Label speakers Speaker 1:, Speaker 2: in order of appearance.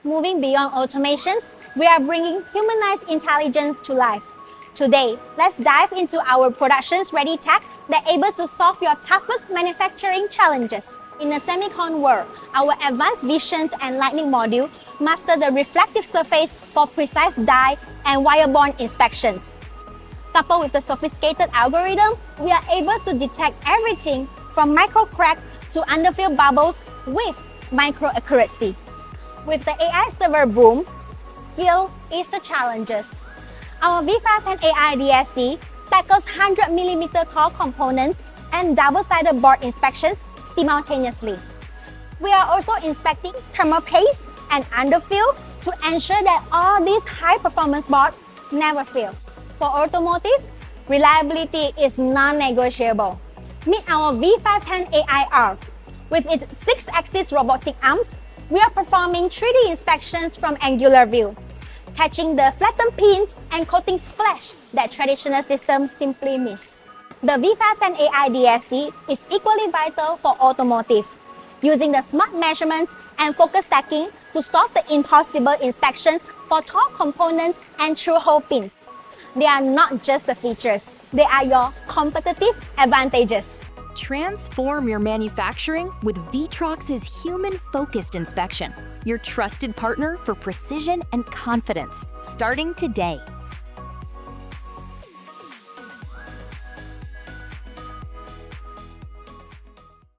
Speaker 1: Moving beyond automations, we are bringing humanized intelligence to life. Today, let's dive into our productions-ready tech that able to solve your toughest manufacturing challenges. In the Semicon world, our advanced visions and lightning module master the reflective surface for precise die and wire-bond inspections. Coupled with the sophisticated algorithm, we are able to detect everything from micro crack to underfill bubbles with micro accuracy. With the AI server boom, skill is the challenges. Our V510 AI DSD tackles 100mm tall components and double-sided board inspections simultaneously. We are also inspecting thermal paste and underfill to ensure that all these high-performance boards never fail. For automotive, reliability is non-negotiable. Meet our V510 AI-ARV. With its 6-axis robotic arms, we are performing 3D inspections from angular view, catching the flattened pins and coating splash that traditional systems simply miss. The V510 AI DSD is equally vital for automotive, using the smart measurements and focus stacking to solve the impossible inspections for tall components and through-hole pins. They are not just the features, they are your competitive advantages.
Speaker 2: Transform your manufacturing with Vitrox's human-focused inspection, your trusted partner for precision and confidence, starting today.